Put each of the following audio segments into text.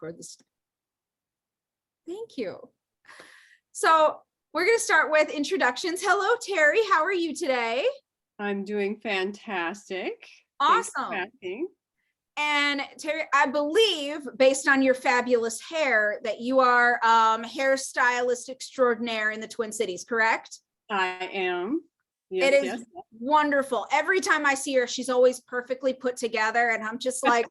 record this. Thank you. So we're going to start with introductions. Hello, Terry. How are you today? I'm doing fantastic. Awesome. And Terry, I believe, based on your fabulous hair, that you are hairstylist extraordinaire in the Twin Cities, correct? I am. Yes, it is yes. Wonderful. Every time I see her, she's always perfectly put together, and I'm just like,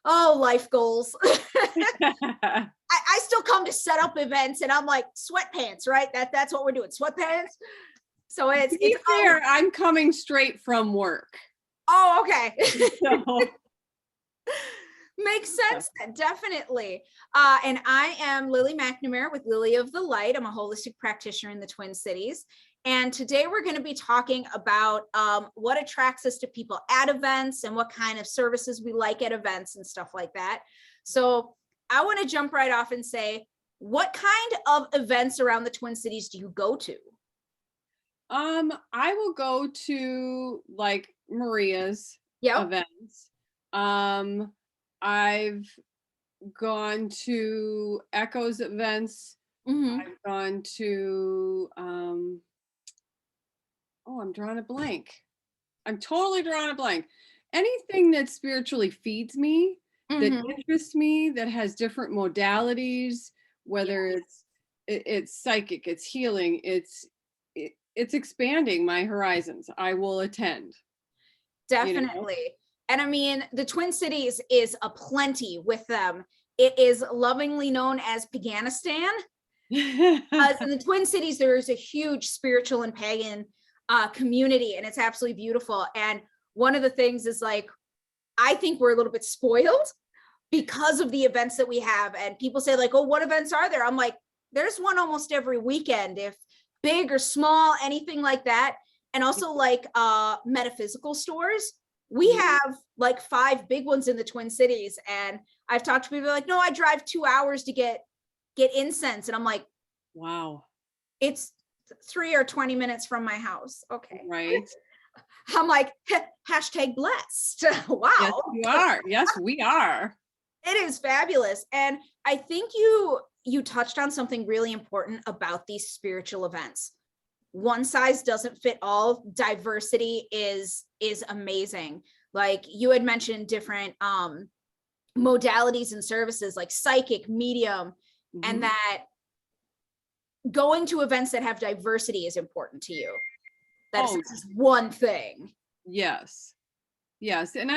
oh, life goals. I still come to set up events, and I'm like, sweatpants, right? That's what we're doing, sweatpants. So it's fair. I'm coming straight from work. Oh, okay. So. Makes sense then, definitely. And I am Lily McNamara with Lily of the Light. I'm a holistic practitioner in the Twin Cities. And today we're going to be talking about what attracts us to people at events and what kind of services we like at events and stuff like that. So I want to jump right off and say, what kind of events around the Twin Cities do you go to? I will go to like Maria's Yep. events. I've gone to Echo's events. Mm-hmm. I've gone to I'm drawing a blank. I'm totally drawing a blank. Anything that spiritually feeds me, that interests me, that has different modalities, whether it's psychic, it's healing, it's expanding my horizons, I will attend. Definitely. You know? And I mean, the Twin Cities is aplenty with them. It is lovingly known as Paganistan. In the Twin Cities, there is a huge spiritual and pagan community, and it's absolutely beautiful. And one of the things is, like, I think we're a little bit spoiled because of the events that we have. And people say, like, oh, what events are there? I'm like, there's one almost every weekend, if big or small, anything like that. And also like metaphysical stores. We have like 5 big ones in the Twin Cities. And I've talked to people like, no, I drive 2 hours to get incense. And I'm like, wow, it's 3 or 20 minutes from my house. Okay. Right. I'm like, hashtag blessed. Wow. Yes, you are. Yes, we are. It is fabulous. And I think you touched on something really important about these spiritual events. One size doesn't fit all. Diversity is amazing. Like you had mentioned different modalities and services like psychic, medium, and that going to events that have diversity is important to you. That's just one thing. Yes. Yes. And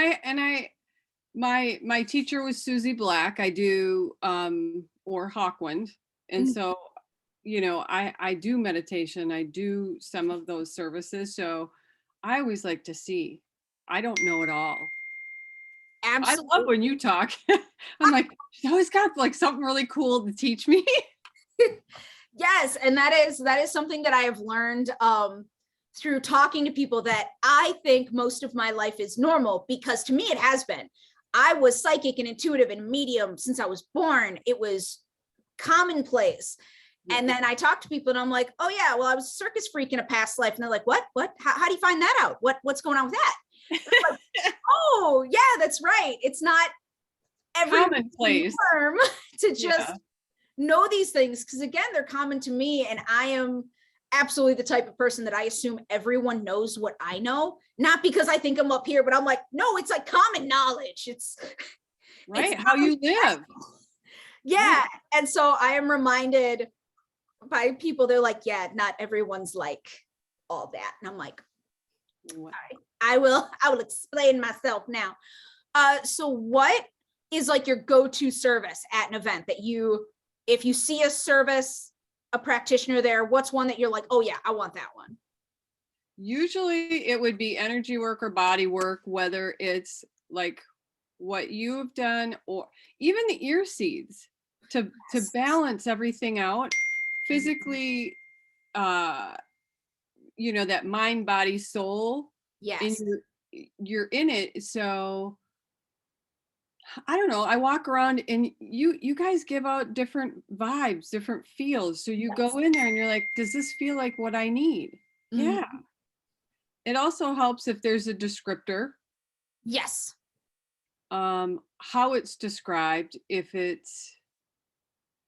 my teacher was Susie Black. I do or Hawkwind. And so I do meditation. I do some of those services. So I always like to see. I don't know it all. Absolutely. I love when you talk. I'm like, she always got like something really cool to teach me. Yes. And that is something that I have learned through talking to people, that I think most of my life is normal, because to me it has been. I was psychic and intuitive and medium since I was born. It was commonplace. And then I talk to people and I'm like, oh yeah, well, I was a circus freak in a past life. And they're like, what? How do you find that out? What's going on with that? Like, oh yeah, that's right. It's not every commonplace norm to just know these things. Because again, they're common to me. And I am absolutely the type of person that I assume everyone knows what I know. Not because I think I'm up here, but I'm like, no, it's like common knowledge. It's right. It's how you live. Yeah. And so I am reminded by people, they're like, yeah, not everyone's like all that. And I'm like, all right, I will explain myself now. So what is like your go-to service at an event that if you see a service, a practitioner there, what's one that you're like, oh yeah, I want that one? Usually it would be energy work or body work, whether it's like what you've done or even the ear seeds to balance everything out physically, that mind, body, soul. Yes. And you're in it. So I don't know. I walk around and you guys give out different vibes, different feels. So you go in there and you're like, does this feel like what I need? Yeah. It also helps if there's a descriptor. Yes. How it's described, if it's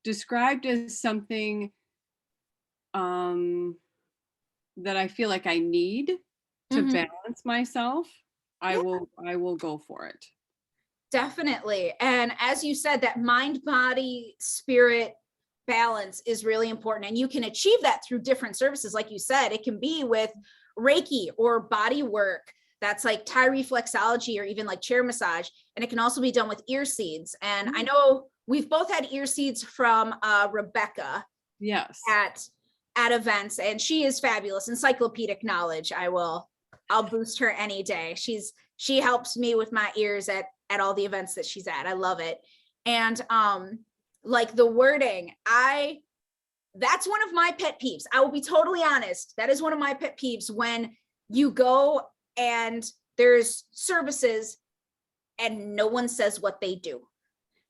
described as something that I feel like I need to Mhm. balance myself, Yeah, I will go for it. definitely. And as you said, that mind, body, spirit balance is really important. And you can achieve that through different services. Like you said, it can be with Reiki or body work. That's like Thai reflexology or even like chair massage. And it can also be done with ear seeds. And I know we've both had ear seeds from Rebecca Yes. at events, and she is fabulous. Encyclopedic knowledge. I'll boost her any day. She helps me with my ears at all the events that she's at. I love it. And like the wording, that's one of my pet peeves. I will be totally honest. That is one of my pet peeves when you go and there's services and no one says what they do.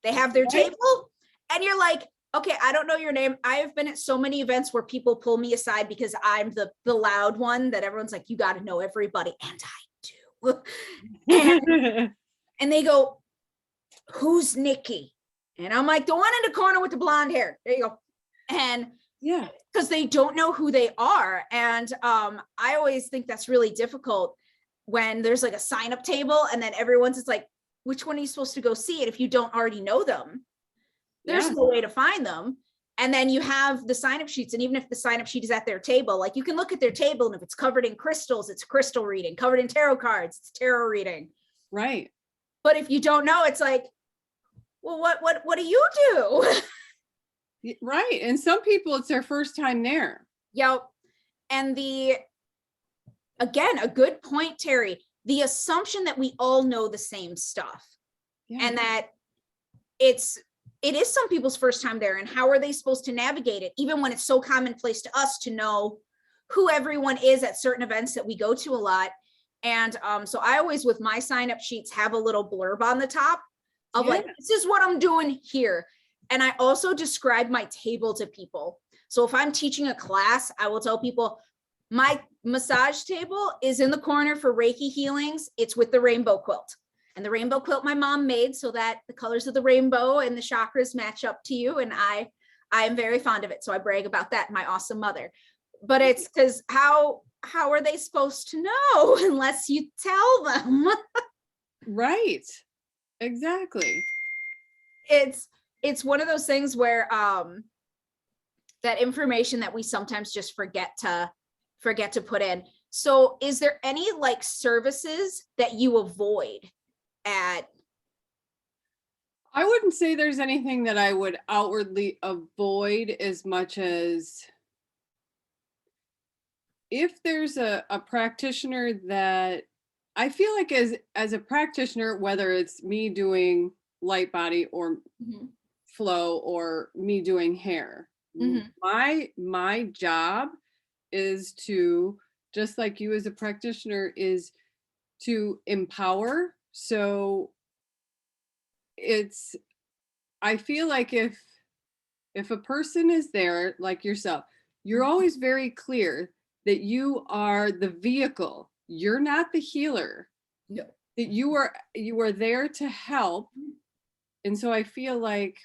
They have their table and you're like, okay, I don't know your name. I have been at so many events where people pull me aside because I'm the loud one that everyone's like, you got to know everybody. And I do. And they go, who's Nikki? And I'm like, the one in the corner with the blonde hair. There you go. And Yeah. because they don't know who they are. And I always think that's really difficult when there's like a sign up table and then everyone's just like, which one are you supposed to go see? And if you don't already know them, there's no way to find them. And then you have the sign up sheets. And even if the sign up sheet is at their table, like you can look at their table and if it's covered in crystals, it's crystal reading. Covered in tarot cards, it's tarot reading. Right. But if you don't know, it's like, well, what do you do? Right. And some people, it's their first time there. Yep. And again, a good point, Terry, the assumption that we all know the same stuff and that it is some people's first time there, and how are they supposed to navigate it, even when it's so commonplace to us to know who everyone is at certain events that we go to a lot. And so I always, with my sign up sheets, have a little blurb on the top of like, this is what I'm doing here. And I also describe my table to people. So if I'm teaching a class, I will tell people my massage table is in the corner for Reiki healings. It's with the rainbow quilt. And the rainbow quilt my mom made so that the colors of the rainbow and the chakras match up to you. And I am very fond of it. So I brag about that, my awesome mother. But it's because how are they supposed to know unless you tell them? Right. Exactly. It's one of those things where that information that we sometimes just forget to put in. So is there any like services that you avoid at? I wouldn't say there's anything that I would outwardly avoid as much as if there's a practitioner that I feel like as a practitioner, whether it's me doing light body or flow or me doing hair, my job is to, just like you as a practitioner, is to empower. So I feel like if a person is there like yourself, you're always very clear that you are the vehicle. You're not the healer. No. That you are there to help. And so I feel like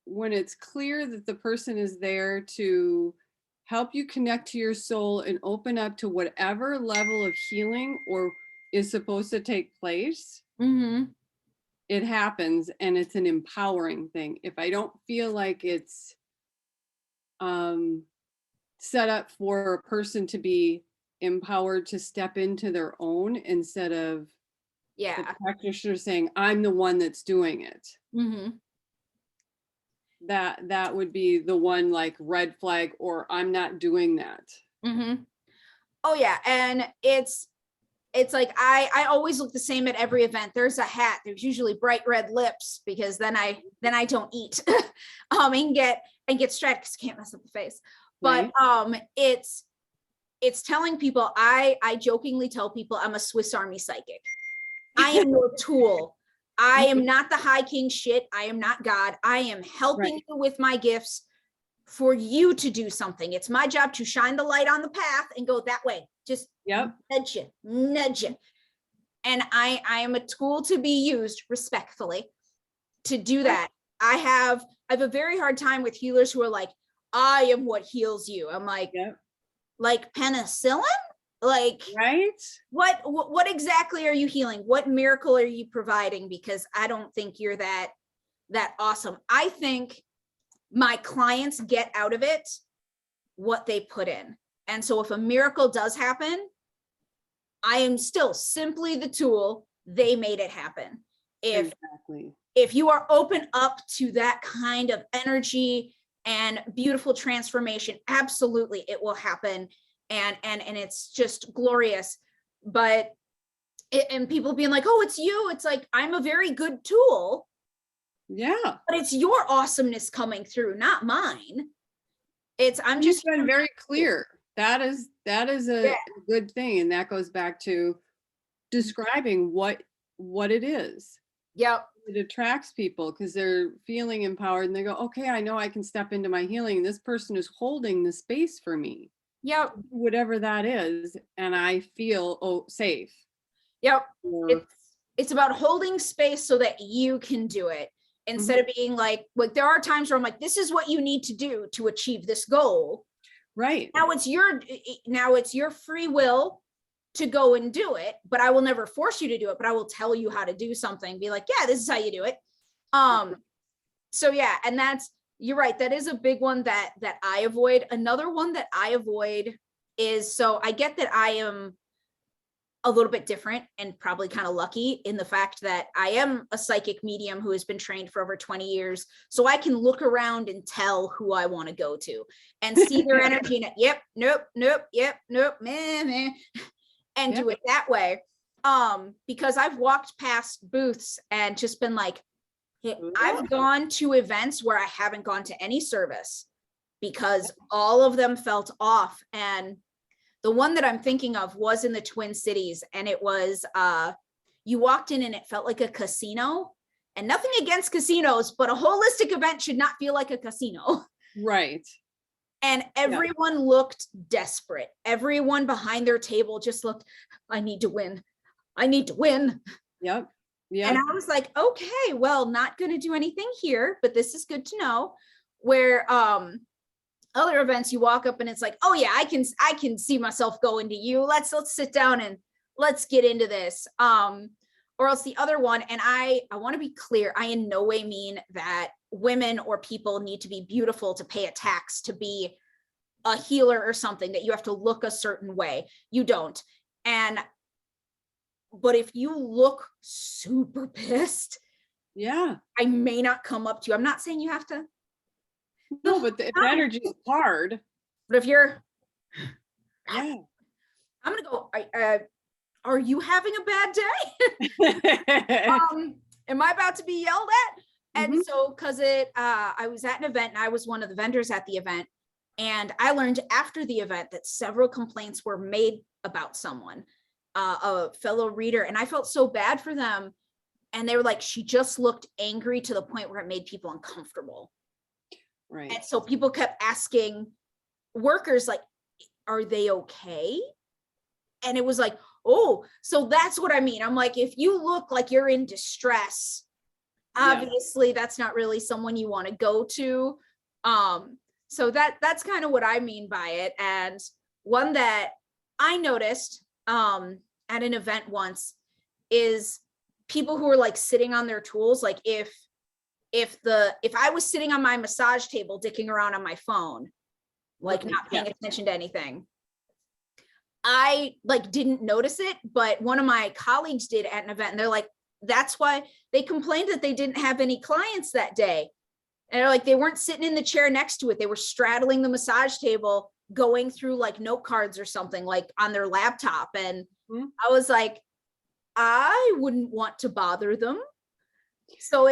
when it's clear that the person is there to help you connect to your soul and open up to whatever level of healing or is supposed to take place, it happens, and it's an empowering thing. If I don't feel like it's set up for a person to be empowered to step into their own instead of the practitioner saying, I'm the one that's doing it. That would be the one like red flag, or I'm not doing that. Oh yeah. And it's like, I always look the same at every event. There's a hat, there's usually bright red lips because then I don't eat and get stressed because I can't mess up the face. But it's telling people, I jokingly tell people I'm a Swiss Army psychic. I am your tool. I am not the high king shit. I am not God. I am helping you with my gifts for you to do something. It's my job to shine the light on the path and go that way. Just nudge you. And I am a tool to be used respectfully to do that. I have have a very hard time with healers who are like, I am what heals you. I'm like, Yep. like penicillin? Like, Right? what exactly are you healing? What miracle are you providing? Because I don't think you're that awesome. I think my clients get out of it what they put in. And so if a miracle does happen, I am still simply the tool. They made it happen. If you are open up to that kind of energy and beautiful transformation, absolutely it will happen. And it's just glorious. But and people being like, oh, it's you. It's like, I'm a very good tool. Yeah. But it's your awesomeness coming through, not mine. I'm just been very clear. That is a good thing. And that goes back to describing what it is. Yep. It attracts people because they're feeling empowered and they go, okay, I know I can step into my healing. This person is holding the space for me. Yep. Whatever that is. And I feel safe. Yep. It's about holding space so that you can do it instead of being like there are times where I'm like, this is what you need to do to achieve this goal. Right. Now it's your free will to go and do it, but I will never force you to do it, but I will tell you how to do something. Be like, yeah, this is how you do it. So yeah, and you're right. That is a big one that I avoid. Another one that I avoid is, so I get that I am a little bit different and probably kind of lucky in the fact that I am a psychic medium who has been trained for over 20 years. So I can look around and tell who I want to go to and see their energy and yep, nope, yep, nope, meh, meh, and do it that way. Because I've walked past booths and just been like, I've gone to events where I haven't gone to any service because all of them felt off. And the one that I'm thinking of was in the Twin Cities, and it was, you walked in and it felt like a casino. And nothing against casinos, but a holistic event should not feel like a casino. Right. And everyone looked desperate. Everyone behind their table just looked, I need to win. I need to win. Yep. Yeah. And I was like, okay, well, not going to do anything here, but this is good to know. Where other events you walk up and it's like, oh yeah, I can see myself going to you. Let's sit down and let's get into this. Or else the other one, and I want to be clear, I in no way mean that women or people need to be beautiful to pay a tax to be a healer or something, that you have to look a certain way. You don't. But if you look super pissed, yeah, I may not come up to you. I'm not saying you have to. No, but the energy is hard. But if you're, yeah, I'm gonna go. Are you having a bad day? Am I about to be yelled at? And so, because I was at an event and I was one of the vendors at the event, and I learned after the event that several complaints were made about someone, a fellow reader, and I felt so bad for them. And they were like, she just looked angry to the point where it made people uncomfortable. Right. And so people kept asking workers, like, are they okay? And it was like, oh, so that's what I mean. I'm like, if you look like you're in distress, obviously that's not really someone you want to go to. So that's kind of what I mean by it. And one that I noticed at an event once is people who are like sitting on their tools. Like if I was sitting on my massage table dicking around on my phone, like not paying attention to anything, I like didn't notice it, but one of my colleagues did at an event, and they're like, that's why they complained that they didn't have any clients that day. And they're like, they weren't sitting in the chair next to it. They were straddling the massage table, going through like note cards or something like on their laptop. And I was like, I wouldn't want to bother them. So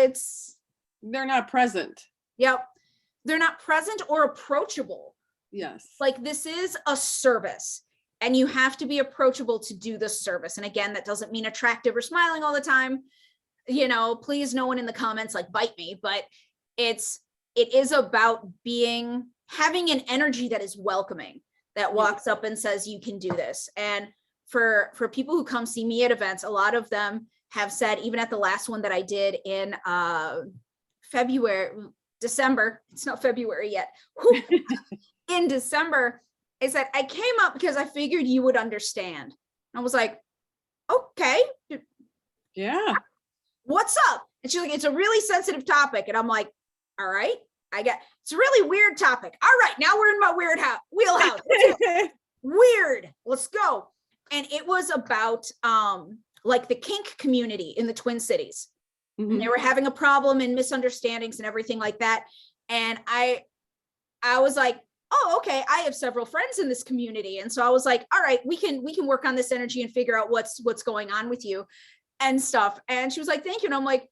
they're not present. Yep. They're not present or approachable. Yes. Like this is a service. And you have to be approachable to do the service. And again, that doesn't mean attractive or smiling all the time. You know, please, no one in the comments like bite me, but it is about having an energy that is welcoming, that walks up and says, you can do this. And for people who come see me at events, a lot of them have said, even at the last one that I did in December, it's not February yet. Whew. In December, I said, I came up because I figured you would understand. I was like, okay. Yeah. What's up? And she's like, it's a really sensitive topic. And I'm like, all right, it's a really weird topic. All right, now we're in my wheelhouse. Weird. Let's go. And it was about like the kink community in the Twin Cities. And they were having a problem and misunderstandings and everything like that. And I was like, oh, okay, I have several friends in this community. And so I was like, all right, we can work on this energy and figure out what's going on with you and stuff. And she was like, thank you. And I'm like,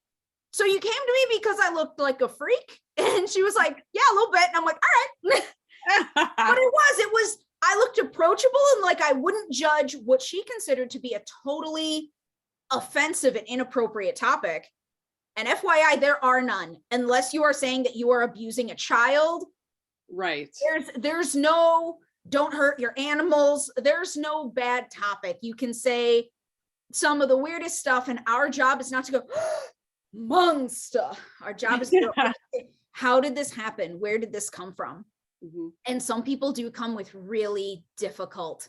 so you came to me because I looked like a freak? And she was like, yeah, a little bit. And I'm like, all right. But it was, I looked approachable and like, I wouldn't judge what she considered to be a totally offensive and inappropriate topic. And FYI, there are none, unless you are saying that you are abusing a child. Right. There's no, don't hurt your animals. There's no bad topic. You can say some of the weirdest stuff, and our job is not to go, monster. Our job is to go, how did this happen? Where did this come from? And some people do come with really difficult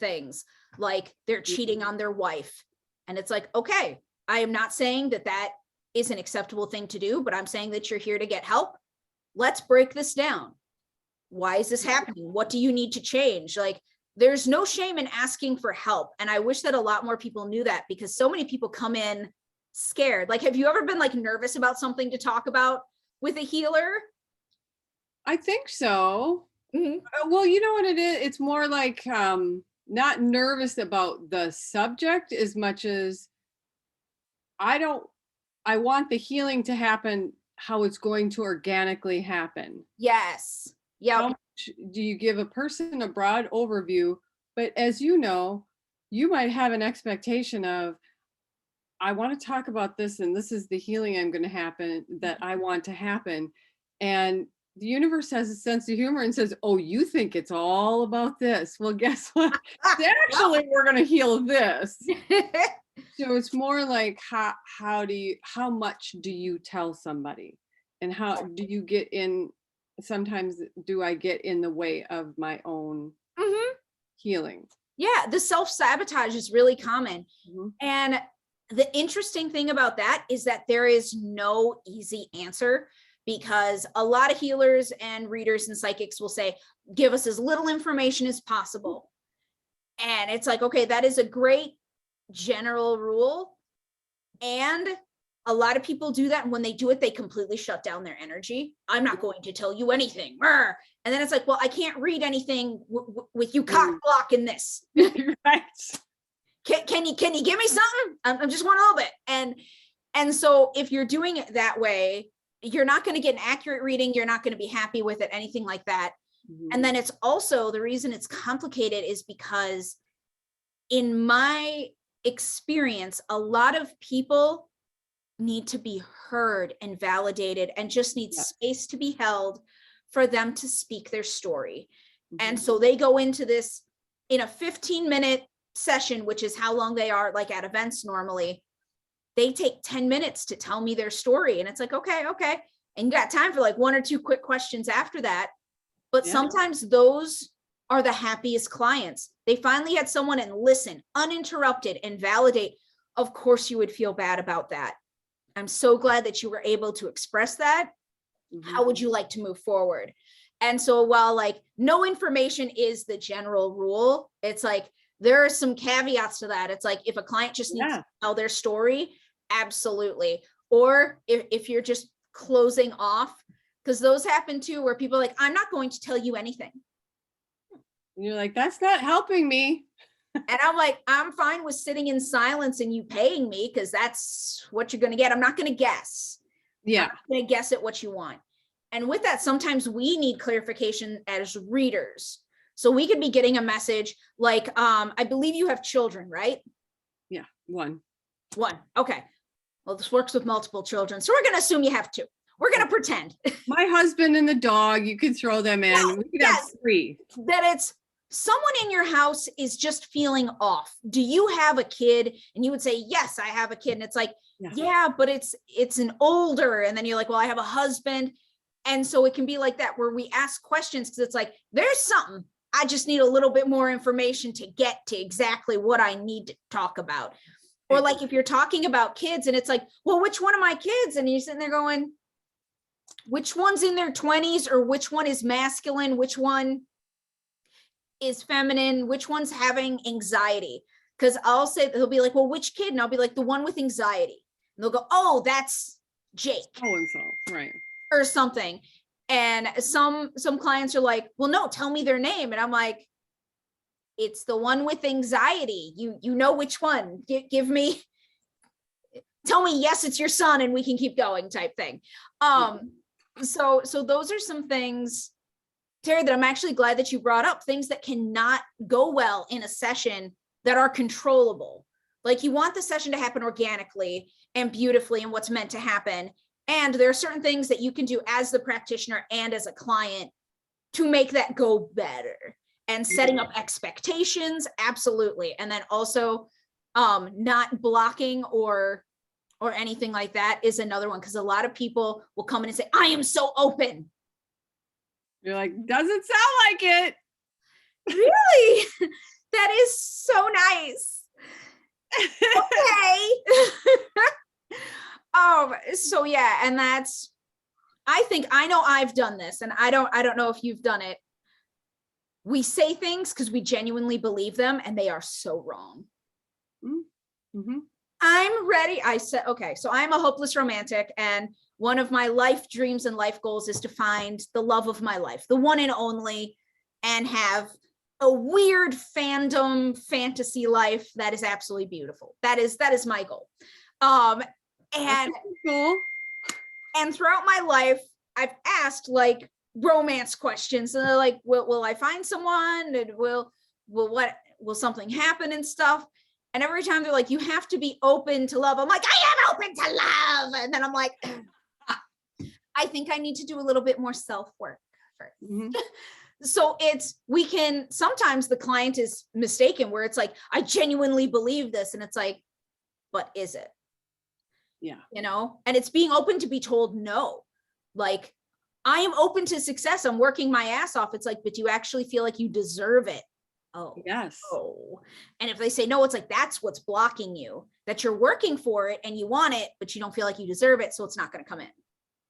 things, like they're cheating on their wife. And it's like, okay, I am not saying that is an acceptable thing to do, but I'm saying that you're here to get help. Let's break this down. Why is this happening? What do you need to change? Like, there's no shame in asking for help. And I wish that a lot more people knew that, because so many people come in scared. Like, have you ever been like nervous about something to talk about with a healer? I think so. Well, you know what it is? It's more like not nervous about the subject as much as I want the healing to happen how it's going to organically happen. Yes. Yeah. How much do you give a person a broad overview? But as you know, you might have an expectation of, I want to talk about this, and this is the healing that I want to happen. And the universe has a sense of humor and says, oh, you think it's all about this. Well, guess what? Actually, we're going to heal this. So it's more like, how much do you tell somebody? And how do you get in? Sometimes do I get in the way of my own healing? Yeah, the self-sabotage is really common. And the interesting thing about that is that there is no easy answer, because a lot of healers and readers and psychics will say, give us as little information as possible. And it's like, okay, that is a great general rule. And a lot of people do that. And when they do it, they completely shut down their energy. I'm not going to tell you anything. And then it's like, well, I can't read anything with you cock blocking this. Right. Can you give me something? I'm just want a little bit. And so if you're doing it that way, you're not going to get an accurate reading. You're not going to be happy with it, anything like that. And then it's also, the reason it's complicated is because in my experience, a lot of people need to be heard and validated and just need space to be held for them to speak their story. And so they go into this in a 15-minute session, which is how long they are like at events normally. They take 10 minutes to tell me their story. And it's like, okay. And you got time for like one or two quick questions after that. But sometimes those are the happiest clients. They finally had someone and listen uninterrupted and validate. Of course you would feel bad about that. I'm so glad that you were able to express that. How would you like to move forward? And so while like no information is the general rule, it's like, there are some caveats to that. It's like, if a client just needs to tell their story, absolutely. Or if you're just closing off, because those happen too, where people are like, I'm not going to tell you anything. And you're like, that's not helping me. And I'm like, I'm fine with sitting in silence and you paying me, because that's what you're going to get. I'm not going to guess. Yeah. I'm not going to guess at what you want. And with that, sometimes we need clarification as readers. So we could be getting a message like, I believe you have children, right? Yeah, one. Okay. Well, this works with multiple children. So we're going to assume you have two. We're going to pretend. My husband and the dog, you can throw them in. We could have three. That it's someone in your house is just feeling off. Do you have a kid? And you would say, yes, I have a kid. And it's like, yeah, but it's an older. And then you're like, well, I have a husband. And so it can be like that, where we ask questions because it's like, there's something, I just need a little bit more information to get to exactly what I need to talk about. Or like if you're talking about kids and it's like, well, which one of my kids? And you're sitting there going, which one's in their 20s, or which one is masculine? Which one is feminine? Which one's having anxiety? Because I'll say, they'll be like, well, which kid? And I'll be like, the one with anxiety. And they'll go, oh, that's Jake. So and so, right. Or something. And some clients are like, well, no, tell me their name. And I'm like, it's the one with anxiety. You know which one. Give me, tell me, yes, it's your son, and we can keep going, type thing. So those are some things, Terry, that I'm actually glad that you brought up, things that cannot go well in a session that are controllable. Like, you want the session to happen organically and beautifully and what's meant to happen. And there are certain things that you can do as the practitioner and as a client to make that go better. And setting up expectations, absolutely. And then also not blocking or anything like that is another one, because a lot of people will come in and say, I am so open. You're like, doesn't sound like it. Really? That is so nice. Okay. So yeah, and that's, I think, I know I've done this, and I don't know if you've done it. We say things because we genuinely believe them, and they are so wrong. Mm-hmm. I'm ready. I said, okay, so I'm a hopeless romantic, and one of my life dreams and life goals is to find the love of my life, the one and only, and have a weird fandom fantasy life that is absolutely beautiful. That is my goal. And cool. And throughout my life, I've asked like romance questions, and they're like, will I find someone? And will something happen and stuff? And every time they're like, you have to be open to love. I'm like, I am open to love. And then I'm like, I think I need to do a little bit more self-work first. Mm-hmm. So sometimes the client is mistaken, where it's like, I genuinely believe this. And it's like, but is it? Yeah. And it's being open to be told no. Like, I am open to success. I'm working my ass off. It's like, but do you actually feel like you deserve it? Oh, yes. Oh. And if they say no, it's like, that's what's blocking you, that you're working for it and you want it, but you don't feel like you deserve it. So it's not going to come in.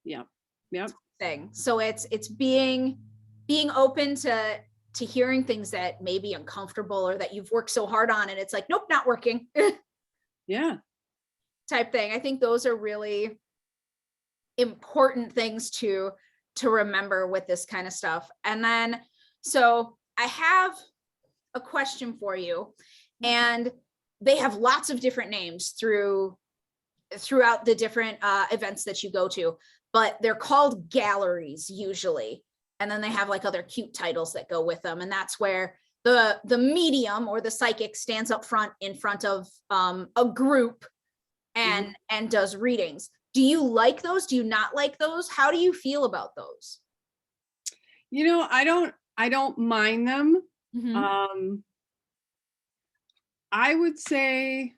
Yeah. Yep. Thing. So it's being open to hearing things that may be uncomfortable or that you've worked so hard on. And it's like, nope, not working. Yeah. Type thing. I think those are really important things to remember with this kind of stuff. And then, so I have a question for you, and they have lots of different names throughout the different events that you go to, but they're called galleries usually. And then they have like other cute titles that go with them. And that's where the medium or the psychic stands up front in front of a group and does readings. Do you like those? Do you not like those? How do you feel about those? I don't mind them. Mm-hmm. I would say,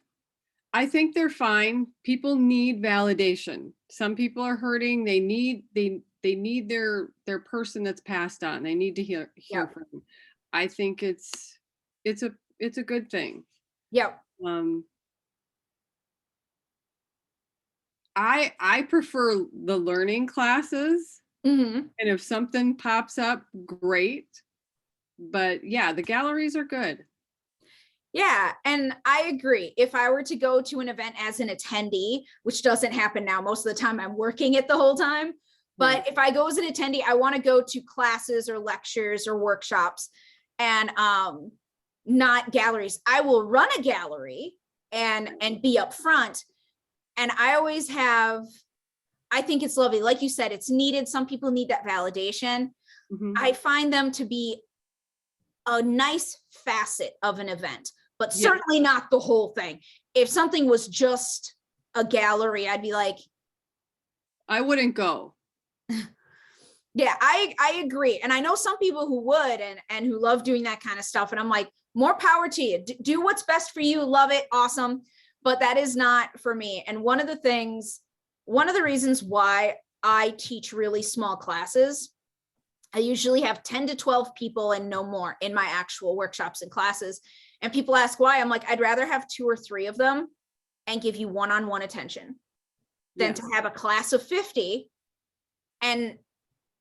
I think they're fine. People need validation. Some people are hurting. They need their person that's passed on. They need to hear from them. I think it's a good thing. Yep. I prefer the learning classes. Mm-hmm. And if something pops up, great. But yeah, the galleries are good. Yeah, and I agree. If I were to go to an event as an attendee, which doesn't happen now, most of the time I'm working it the whole time. But if I go as an attendee, I want to go to classes or lectures or workshops, and not galleries. I will run a gallery and be up front. And I always I think it's lovely. Like you said, it's needed. Some people need that validation. Mm-hmm. I find them to be a nice facet of an event, but certainly not the whole thing. If something was just a gallery, I'd be like, I wouldn't go. Yeah, I agree. And I know some people who would and who love doing that kind of stuff. And I'm like, more power to you. Do what's best for you. Love it. Awesome. But that is not for me. And one of the reasons why I teach really small classes. I usually have 10 to 12 people and no more in my actual workshops and classes. And people ask why. I'm like, I'd rather have 2 or 3 of them and give you one-on-one attention than to have a class of 50 and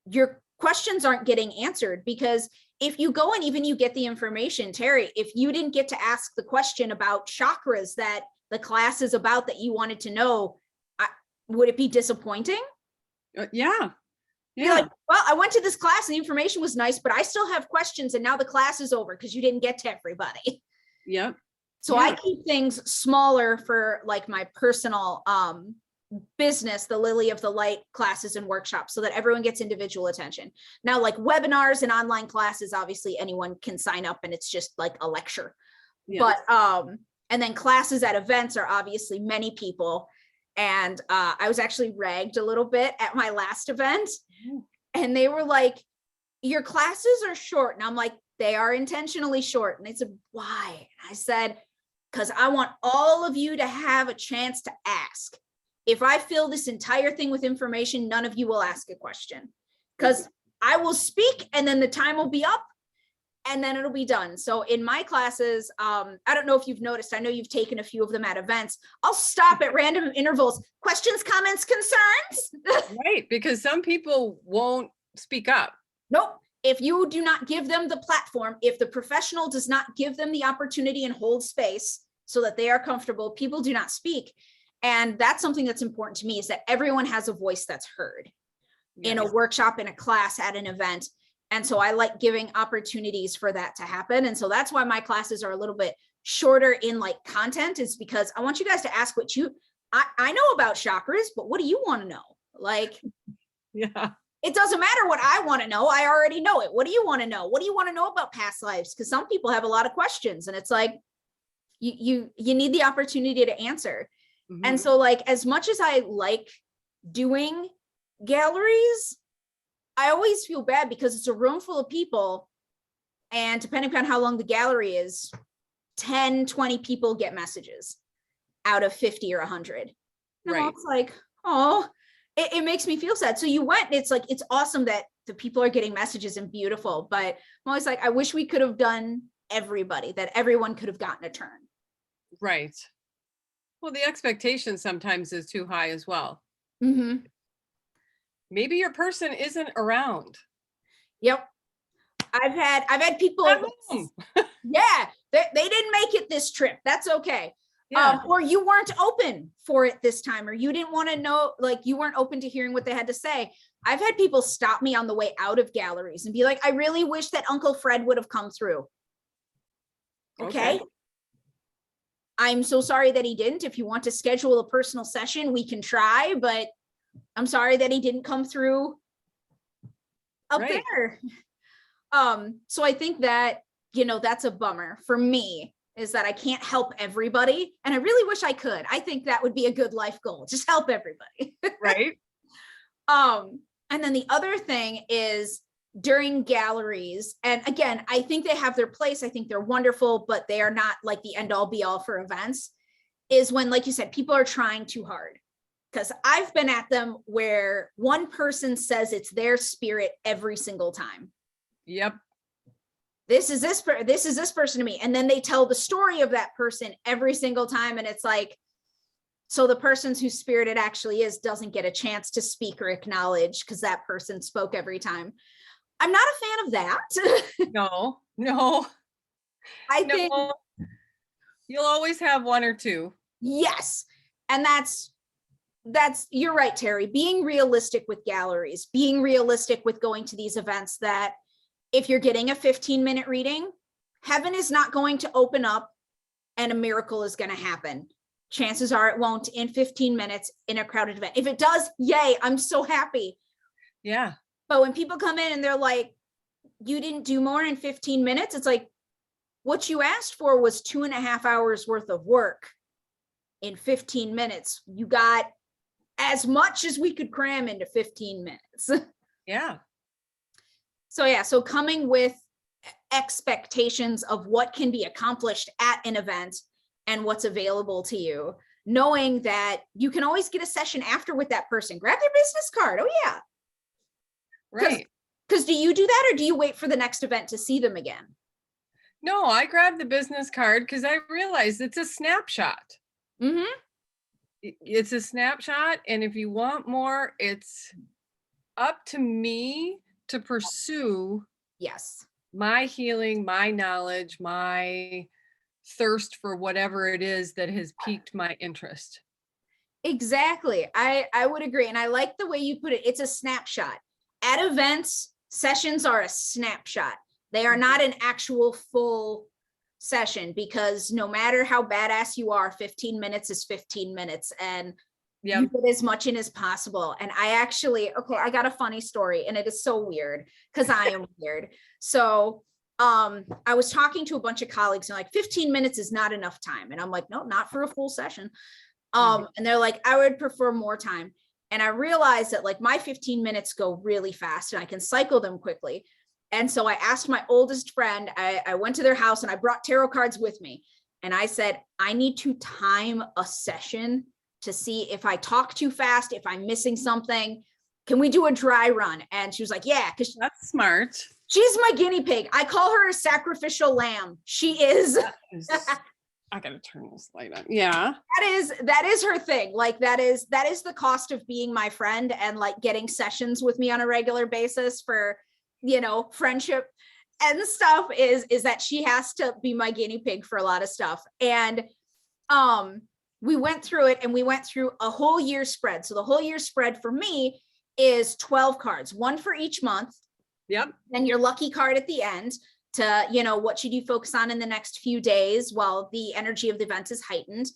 your questions aren't getting answered. Because if you go and even you get the information, Terry, if you didn't get to ask the question about chakras that the class is about that you wanted to know, would it be disappointing? Yeah. You're like, well, I went to this class and the information was nice, but I still have questions and now the class is over because you didn't get to everybody. Yep. So I keep things smaller for like my personal business, the Lily of the Light classes and workshops, so that everyone gets individual attention. Now, like webinars and online classes, obviously anyone can sign up and it's just like a lecture. But and then classes at events are obviously many people. And I was actually ragged a little bit at my last event. And they were like, your classes are short. And I'm like, they are intentionally short. And they said, why? And I said, because I want all of you to have a chance to ask. If I fill this entire thing with information, none of you will ask a question. Because I will speak and then the time will be up and then it'll be done. So in my classes, I don't know if you've noticed, I know you've taken a few of them at events. I'll stop at random intervals. Questions, comments, concerns? Right, because some people won't speak up. Nope. If you do not give them the platform, if the professional does not give them the opportunity and hold space so that they are comfortable, people do not speak. And that's something that's important to me, is that everyone has a voice that's heard in a workshop, in a class, at an event. And so I like giving opportunities for that to happen. And so that's why my classes are a little bit shorter in like content, is because I want you guys to ask what I know about chakras, but what do you want to know? Like, it doesn't matter what I want to know. I already know it. What do you want to know? What do you want to know about past lives? Because some people have a lot of questions and it's like, you need the opportunity to answer. And so like, as much as I like doing galleries, I always feel bad because it's a room full of people. And depending upon how long the gallery is, 10, 20 people get messages out of 50 or 100. And it's like, oh, it makes me feel sad. So you went, it's like, it's awesome that the people are getting messages and beautiful, but I'm always like, I wish we could have done everybody, that everyone could have gotten a turn. Right. Well, the expectation sometimes is too high as well. Maybe your person isn't around. Yep. I've had people, yeah, they didn't make it this trip. That's okay. Or you weren't open for it this time, or you didn't want to know, like you weren't open to hearing what they had to say. I've had people stop me on the way out of galleries and be like, I really wish that Uncle Fred would have come through. Okay. I'm so sorry that he didn't. If you want to schedule a personal session, we can try, but I'm sorry that he didn't come through up there. So I think that, that's a bummer for me, is that I can't help everybody. And I really wish I could. I think that would be a good life goal. Just help everybody. Right. And then the other thing is during galleries, and again, I think they have their place. I think they're wonderful, but they are not like the end all be all for events, is when, like you said, people are trying too hard. Because I've been at them where one person says it's their spirit every single time. Yep. This is this person to me. And then they tell the story of that person every single time. And it's like, so the person's whose spirit it actually is doesn't get a chance to speak or acknowledge because that person spoke every time. I'm not a fan of that. No. I think you'll always have one or two. Yes. And that's, you're right, Terry, being realistic with galleries, being realistic with going to these events, that if you're getting a 15-minute reading, heaven is not going to open up and a miracle is going to happen. Chances are it won't in 15 minutes in a crowded event. If it does, yay, I'm so happy. Yeah. But when people come in and they're like, you didn't do more in 15 minutes, it's like, what you asked for was 2.5 hours worth of work in 15 minutes. You got as much as we could cram into 15 minutes. Yeah. So coming with expectations of what can be accomplished at an event and what's available to you. knowing that you can always get a session after with that person. Grab their business card. Oh yeah. Right. Because do you do that, or do you wait for the next event to see them again? No, I grabbed the business card because I realized it's a snapshot. Mm-hmm. It's a snapshot. And if you want more, it's up to me to pursue Yes. my healing, my knowledge, my thirst for whatever it is that has piqued my interest. Exactly. I would agree. And I like the way you put it. It's a snapshot. At events, sessions are a snapshot. They are not an actual full session, because no matter how badass you are, 15 minutes is 15 minutes, and you get as much in as possible. And I got a funny story, and it is so weird because I am weird. So I was talking to a bunch of colleagues, and like 15 minutes is not enough time. And I'm like, no, not for a full session. And they're like, I would prefer more time. And I realized that like my 15 minutes go really fast and I can cycle them quickly. And so I asked my oldest friend, I went to their house and I brought tarot cards with me. And I said, I need to time a session to see if I talk too fast, if I'm missing something. Can we do a dry run? And she was like, yeah, because that's smart. She's my guinea pig. I call her a sacrificial lamb. She is. I gotta turn this light on. Yeah. That is her thing. Like that is the cost of being my friend and like getting sessions with me on a regular basis for, friendship and stuff, is that she has to be my guinea pig for a lot of stuff. And we went through it, and we went through a whole year spread. So the whole year spread for me is 12 cards, one for each month. Yep. And your lucky card at the end to, what should you focus on in the next few days while the energy of the event is heightened.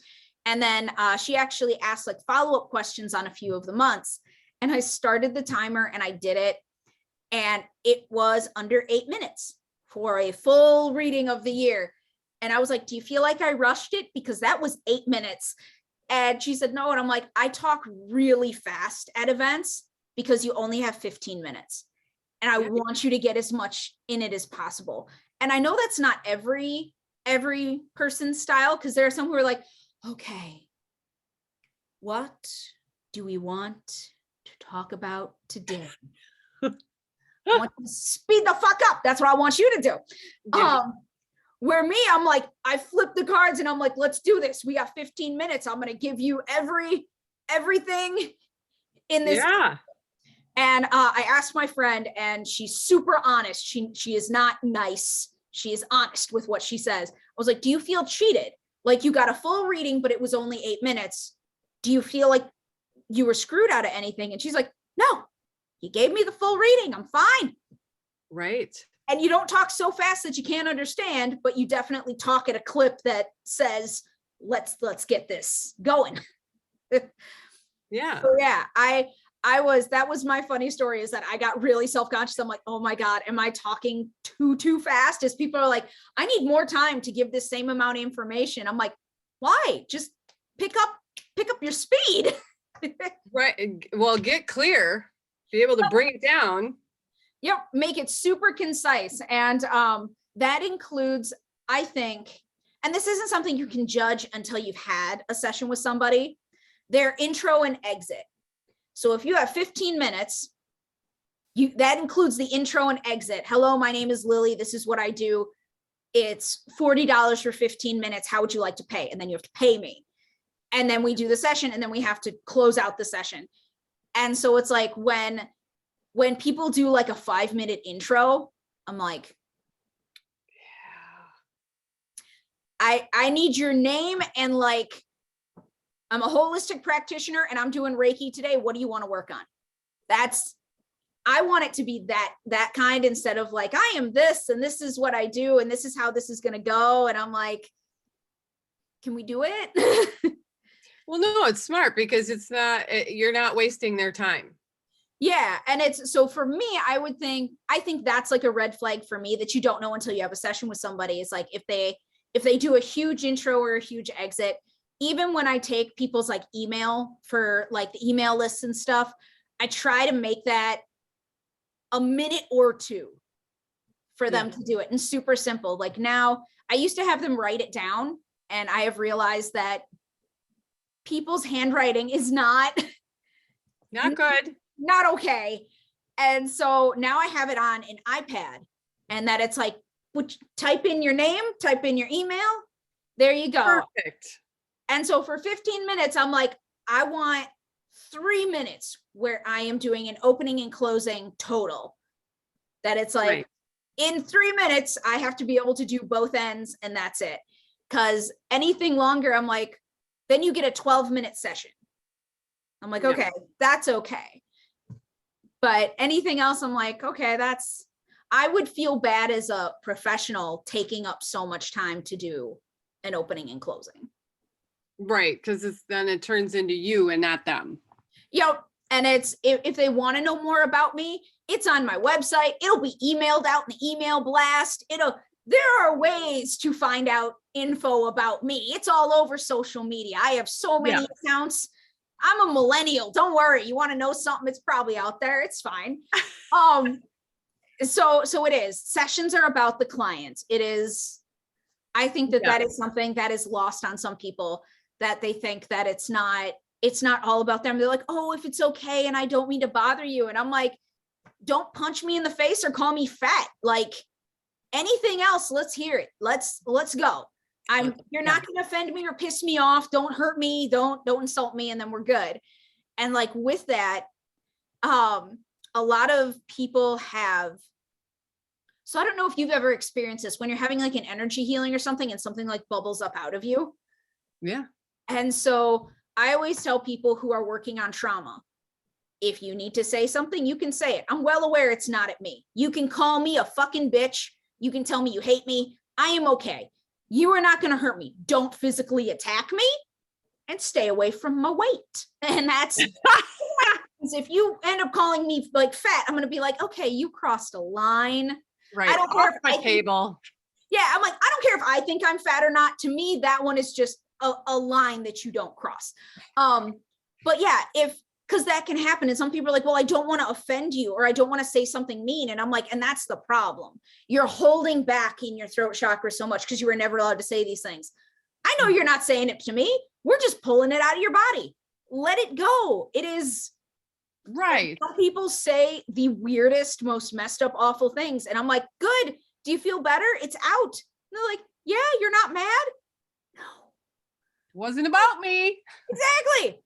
And then she actually asked like follow-up questions on a few of the months. And I started the timer and I did it. And it was under 8 minutes for a full reading of the year. And I was like, do you feel like I rushed it? Because that was 8 minutes. And she said, no. And I'm like, I talk really fast at events because you only have 15 minutes. And I want you to get as much in it as possible. And I know that's not every person's style, because there are some who are like, okay, what do we want to talk about today? I want you to speed the fuck up. That's what I want you to do. Yeah. Where me, I'm like, I flip the cards and I'm like, let's do this. We got 15 minutes. I'm going to give you everything in this. Yeah. And I asked my friend, and she's super honest. She is not nice. She is honest with what she says. I was like, do you feel cheated? Like you got a full reading, but it was only 8 minutes. Do you feel like you were screwed out of anything? And she's like, no, you gave me the full reading. I'm fine. Right. And you don't talk so fast that you can't understand, but you definitely talk at a clip that says, let's get this going. Yeah. So yeah, that was my funny story, is that I got really self-conscious. I'm like, oh my God, am I talking too fast? As people are like, I need more time to give this same amount of information. I'm like, why? Just pick up your speed. Right. Well, get clear, be able to bring it down. Yep. Make it super concise. And that includes, I think, and this isn't something you can judge until you've had a session with somebody, their intro and exit. So if you have 15 minutes, that includes the intro and exit. Hello, my name is Lily. This is what I do. It's $40 for 15 minutes. How would you like to pay? And then you have to pay me. And then we do the session, and then we have to close out the session. And so it's like when people do like a 5-minute intro, I'm like, I need your name, and like, I'm a holistic practitioner and I'm doing Reiki today. What do you want to work on? I want it to be that kind, instead of like, I am this and this is what I do and this is how this is going to go. And I'm like, can we do it? Well, no, it's smart because you're not wasting their time. Yeah. And so for me, I think that's like a red flag for me, that you don't know until you have a session with somebody. It's like, if they do a huge intro or a huge exit, even when I take people's like email for like the email lists and stuff, I try to make that a minute or two for them to do it, and super simple. Like now, I used to have them write it down, and I have realized that people's handwriting is not good. not okay. And so now I have it on an iPad, and that it's like, type in your name, type in your email. There you go. Perfect. And so for 15 minutes, I'm like, I want 3 minutes where I am doing an opening and closing total. That it's like, right, in 3 minutes, I have to be able to do both ends, and that's it. Because anything longer, I'm like, then you get a 12-minute session. I'm like, okay, that's okay. But anything else, I'm like, okay, I would feel bad as a professional taking up so much time to do an opening and closing. Right, because then it turns into you and not them. Yep. And it's, if they want to know more about me, it's on my website. It'll be emailed out in the email blast. There are ways to find out info about me. It's all over social media. I have so many accounts. I'm a millennial. Don't worry. You want to know something? It's probably out there. It's fine. So it is. Sessions are about the client. It is. I think that is something that is lost on some people, that they think that it's not all about them. They're like, oh, if it's okay, and I don't mean to bother you. And I'm like, don't punch me in the face or call me fat. Like, anything else, let's hear it. Let's go. You're not going to offend me or piss me off. Don't hurt me. Don't insult me. And then we're good. And like with that, a lot of people have, so I don't know if you've ever experienced this when you're having like an energy healing or something, and something like bubbles up out of you. Yeah. And so I always tell people who are working on trauma, if you need to say something, you can say it. I'm well aware it's not at me. You can call me a fucking bitch. You can tell me you hate me. I am okay. You are not going to hurt me. Don't physically attack me, and stay away from my weight. And that's if you end up calling me like fat, I'm going to be like, okay, you crossed a line. Right. I don't care if my table. Yeah. I'm like, I don't care if I think I'm fat or not. To me, that one is just a line that you don't cross. But yeah, because that can happen. And some people are like, well, I don't want to offend you, or I don't want to say something mean. And I'm like, and that's the problem. You're holding back in your throat chakra so much because you were never allowed to say these things. I know you're not saying it to me. We're just pulling it out of your body. Let it go. It is. Right. Some people say the weirdest, most messed up, awful things. And I'm like, good. Do you feel better? It's out. And they're like, yeah, you're not mad. No. It wasn't about me. Exactly.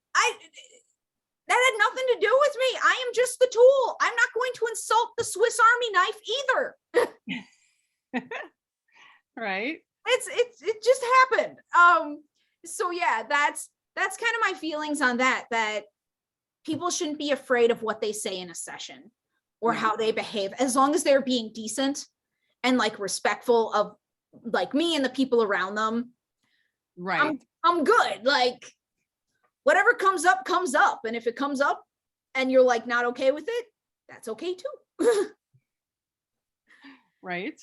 That had nothing to do with me. I am just the tool. I'm not going to insult the Swiss Army knife either. Right. It just happened. So yeah, that's kind of my feelings on that people shouldn't be afraid of what they say in a session or how they behave, as long as they're being decent and like respectful of like me and the people around them. Right. I'm good. Like, whatever comes up. And if it comes up and you're like not okay with it, that's okay too. Right.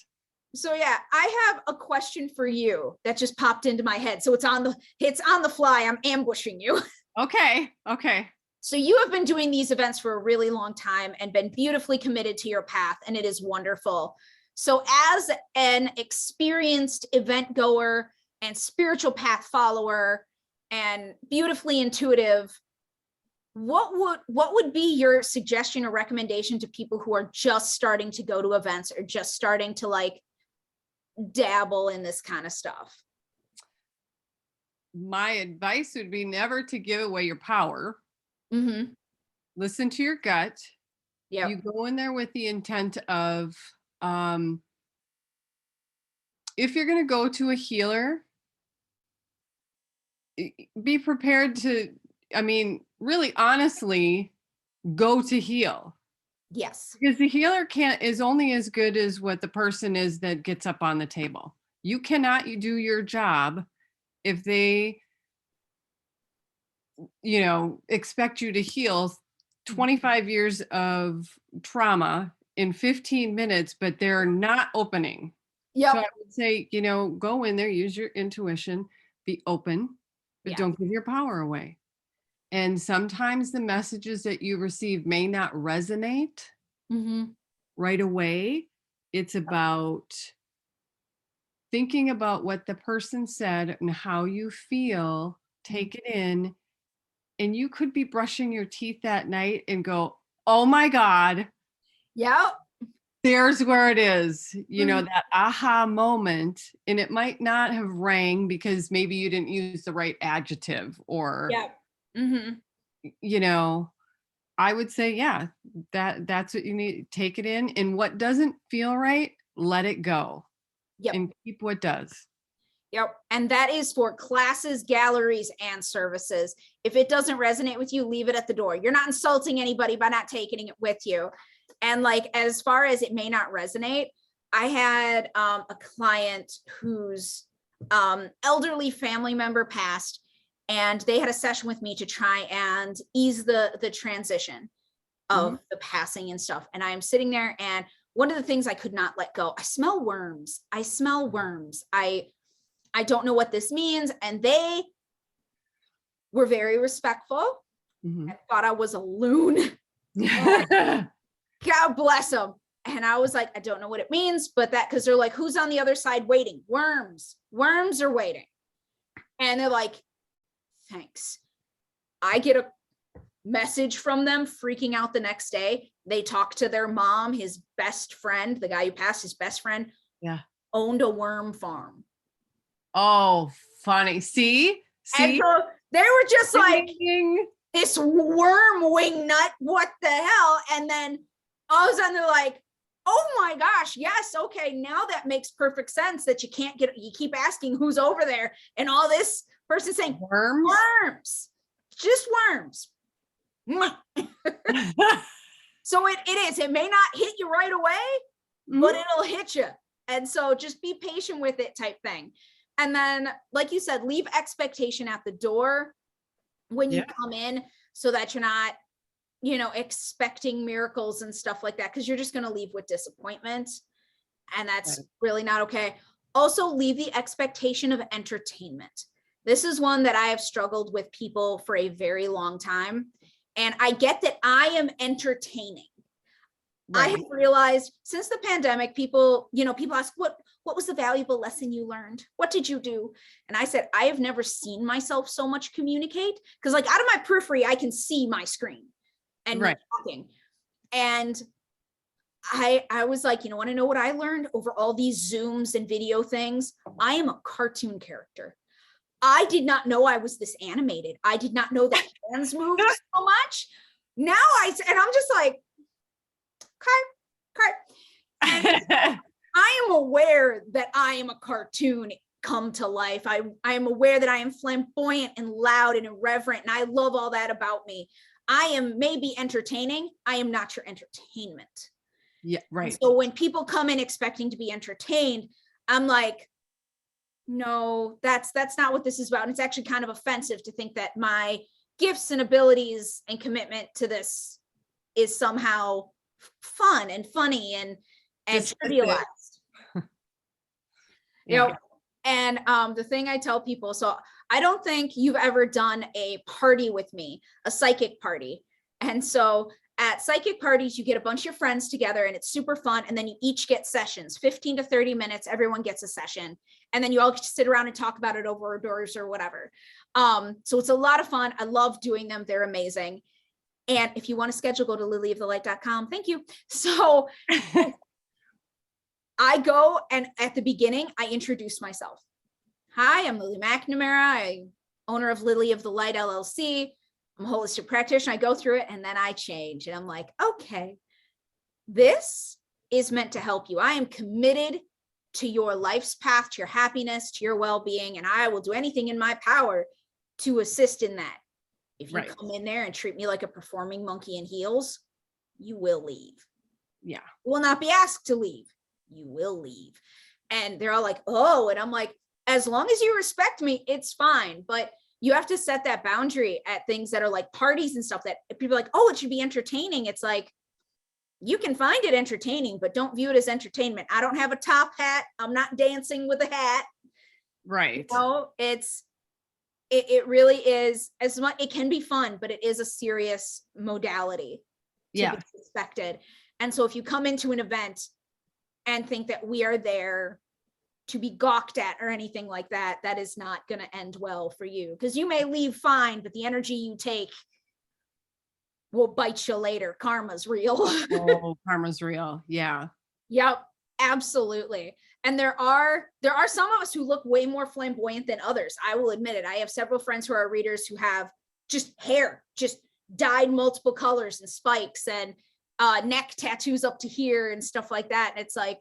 So yeah, I have a question for you that just popped into my head. So it's on the fly. I'm ambushing you. Okay. So you have been doing these events for a really long time and been beautifully committed to your path, and it is wonderful. So as an experienced event goer and spiritual path follower and beautifully intuitive, what would be your suggestion or recommendation to people who are just starting to go to events or just starting to like dabble in this kind of stuff? My advice would be never to give away your power. Mm-hmm. Listen to your gut. Yeah. You go in there with the intent of, if you're going to go to a healer, be prepared to, really honestly, go to heal. Yes. Because the healer is only as good as what the person is that gets up on the table. You cannot do your job if they, expect you to heal 25 years of trauma in 15 minutes, but they're not opening. Yep. So I would say, go in there, use your intuition, be open, but don't give your power away. And sometimes the messages that you receive may not resonate right away. It's about thinking about what the person said and how you feel, take it in, and you could be brushing your teeth that night and go, oh my God, Yep. there's where it is, Mhm. that aha moment. And it might not have rang because maybe you didn't use the right adjective or, Yep. Mm-hmm. I would say, yeah, that's what you need. Take it in. And what doesn't feel right, let it go Yep. and keep what does. Yep. And that is for classes, galleries, and services. If it doesn't resonate with you, leave it at the door. You're not insulting anybody by not taking it with you. And like, as far as it may not resonate, I had a client whose elderly family member passed, and they had a session with me to try and ease the transition of the passing and stuff. And I'm sitting there, and one of the things I could not let go, I smell worms. I smell worms. I don't know what this means. And they were very respectful. I thought I was a loon. God bless them. And I was like, I don't know what it means, but that, because they're like, who's on the other side waiting? Worms. Worms are waiting. And they're like, thanks. I get a message from them freaking out the next day. They talk to their mom, his best friend, the guy who passed, his best friend, owned a worm farm. Oh, funny. See? And so they were just like, Ding. this worm wing nut, what the hell? And then all of a sudden they're like, oh my gosh, yes, okay, now that makes perfect sense that you keep asking who's over there, and all this person saying worms, just worms. So it may not hit you right away, but it'll hit you. And so just be patient with it, type thing. And then, like you said, leave expectation at the door when you come in, so that you're not, expecting miracles and stuff like that, because you're just going to leave with disappointment. And that's really not okay. Also, leave the expectation of entertainment. This is one that I have struggled with people for a very long time. And I get that I am entertaining. I have realized since the pandemic, people ask, what was the valuable lesson you learned? What did you do? And I said, I have never seen myself so much communicate, because like out of my periphery, I can see my screen and me talking. And I was like, want to know what I learned over all these Zooms and video things? I am a cartoon character. I did not know I was this animated. I did not know that hands moved so much. Now and I'm just like, okay. And I am aware that I am a cartoon come to life. I am aware that I am flamboyant and loud and irreverent, and I love all that about me. I am maybe entertaining. I am not your entertainment. Yeah, right. And so when people come in expecting to be entertained, I'm like, no, that's not what this is about. And it's actually kind of offensive to think that my gifts and abilities and commitment to this is somehow fun and funny and trivialized. And the thing I tell people, so I don't think you've ever done a party with me, a psychic party. And so at psychic parties, you get a bunch of friends together and it's super fun. And then you each get sessions, 15 to 30 minutes, everyone gets a session. And then you all sit around and talk about it over doors or whatever. So it's a lot of fun. I love doing them. They're amazing. And if you want to schedule, go to lilyofthelight.com. Thank you. So I go, and at the beginning, I introduce myself. Hi, I'm Lily McNamara. I'm owner of Lily of the Light LLC. I'm a holistic practitioner. I go through it and then I change. And I'm like, okay, this is meant to help you. I am committed to your life's path, to your happiness, to your well-being, and I will do anything in my power to assist in that. If you come in there and treat me like a performing monkey in heels, you will leave. Yeah. You will not be asked to leave. You will leave. And they're all like, oh, and I'm like, as long as you respect me, it's fine. But you have to set that boundary at things that are like parties and stuff that people are like, oh, it should be entertaining. It's like, you can find it entertaining, but don't view it as entertainment. I don't have a top hat. I'm not dancing with a hat. Right. So it really is, as much, it can be fun, but it is a serious modality to be expected. And so if you come into an event and think that we are there be gawked at or anything like that. That is not going to end well for you, because you may leave fine, but the energy you take will bite you later. Karma's real. Oh, karma's real. Yeah. Yep, absolutely. And there are some of us who look way more flamboyant than others. I will admit it. I have several friends who are readers who have just hair, just dyed multiple colors and spikes and neck tattoos up to here and stuff like that. And it's like,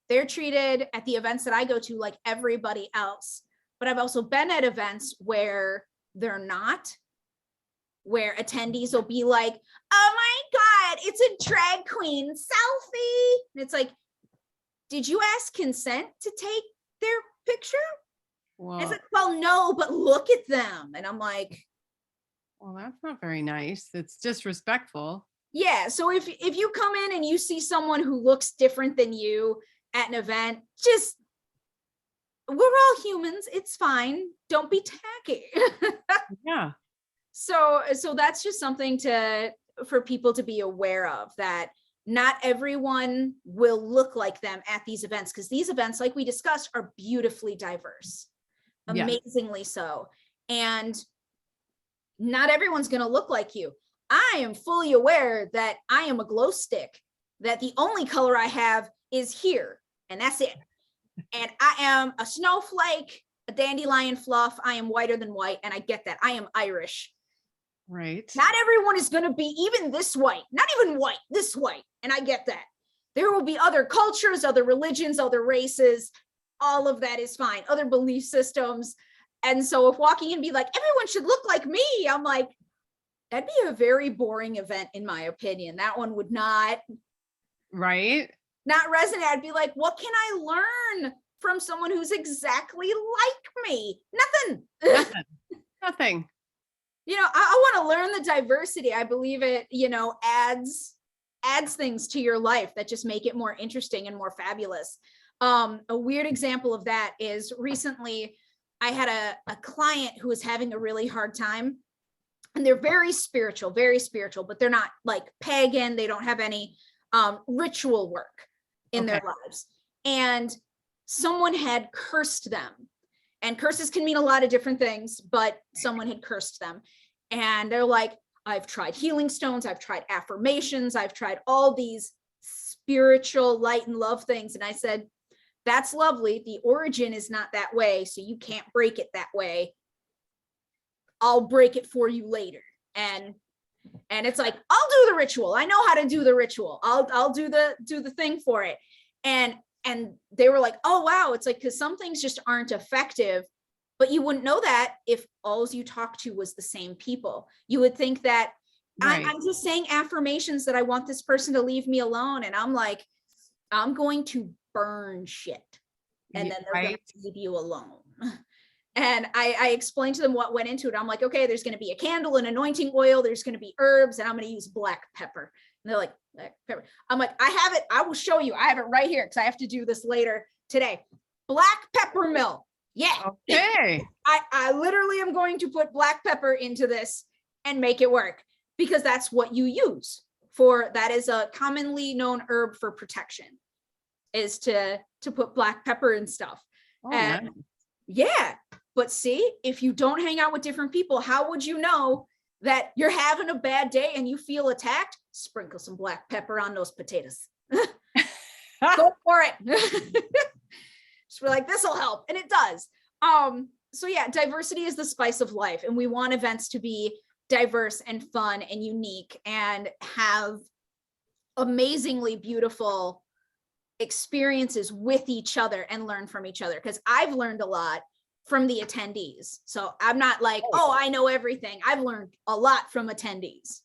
they're treated at the events that I go to like everybody else. But I've also been at events where they're not, where attendees will be like, oh my God, it's a drag queen selfie. And it's like, did you ask consent to take their picture? Well, It's like, well, no, but look at them. And I'm like, well, that's not very nice. It's disrespectful. yeah. So if you come in and you see someone who looks different than you at an event, just, we're all humans. It's fine. Don't be tacky. Yeah. So that's just something for people to be aware of, that not everyone will look like them at these events, because these events, like we discussed, are beautifully diverse, amazingly so. And not everyone's going to look like you. I am fully aware that I am a glow stick, that the only color I have is here, and that's it. And I am a snowflake, a dandelion fluff. I am whiter than white, and I get that. I am Irish. Right. Not everyone is going to be even this white, not even white, this white. And I get that. There will be other cultures, other religions, other races. All of that is fine. Other belief systems. And so if walking in and be like, everyone should look like me, I'm like, that'd be a very boring event, in my opinion. That one would not resonate. I'd be like, what can I learn from someone who's exactly like me? Nothing. Nothing. I want to learn the diversity. I believe it, adds things to your life that just make it more interesting and more fabulous. A weird example of that is recently I had a client who was having a really hard time, and they're very spiritual, but they're not like pagan. They don't have any ritual work in their lives. And someone had cursed them. And curses can mean a lot of different things, but someone had cursed them. And they're like, I've tried healing stones, I've tried affirmations, I've tried all these spiritual light and love things. And I said, that's lovely. The origin is not that way, so you can't break it that way. I'll break it for you later. And it's like, I'll do the ritual. I know how to do the ritual. I'll do the thing for it. And they were like, oh, wow. It's like, because some things just aren't effective, but you wouldn't know that if all you talked to was the same people. You would think that I'm just saying affirmations that I want this person to leave me alone. And I'm like, I'm going to burn shit. And then they're going to leave you alone. And I explained to them what went into it. I'm like, okay, there's going to be a candle, an anointing oil. There's going to be herbs, and I'm going to use black pepper. And they're like, black pepper. I'm like, I have it. I will show you. I have it right here because I have to do this later today. Black pepper mill. Yeah. Okay. I literally am going to put black pepper into this and make it work, because that's what you use for. That is a commonly known herb for protection, is to put black pepper and stuff. Oh, and nice. Yeah. But see, if you don't hang out with different people, how would you know that you're having a bad day and you feel attacked? Sprinkle some black pepper on those potatoes. Go for it. Just be like, this will help. And it does. So yeah, diversity is the spice of life. And we want events to be diverse and fun and unique and have amazingly beautiful experiences with each other and learn from each other. Because I've learned a lot from the attendees. So I'm not like, oh, I know everything. I've learned a lot from attendees.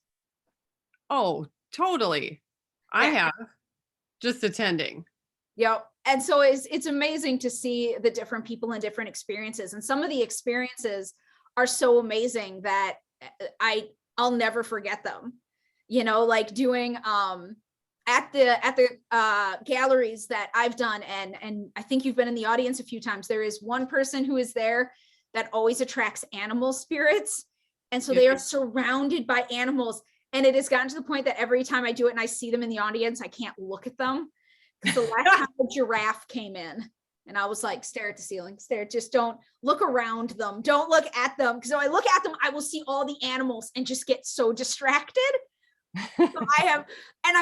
Oh, totally. Yeah. I have, just attending. Yep. And so it's amazing to see the different people and different experiences. And some of the experiences are so amazing that I'll never forget them. Like doing at the galleries that I've done, and I think you've been in the audience a few times. There is one person who is there that always attracts animal spirits, and so they are surrounded by animals. And it has gotten to the point that every time I do it and I see them in the audience, I can't look at them. The last time a giraffe came in, And I was like, stare at the ceiling, just don't look around them. Don't look at them. Because if I look at them, I will see all the animals and just get so distracted. So I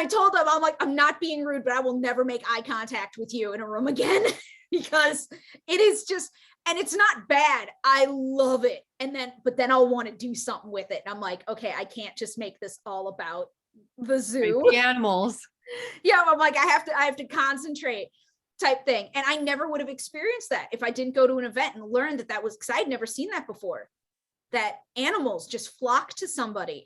told them, I'm like, I'm not being rude, but I will never make eye contact with you in a room again because it is just, and it's not bad. I love it. But then I'll want to do something with it. And I'm like, okay, I can't just make this all about the zoo. The animals. Yeah. I'm like, I have to concentrate type thing. And I never would have experienced that if I didn't go to an event and learn that was, because I'd never seen that before. That animals just flock to somebody,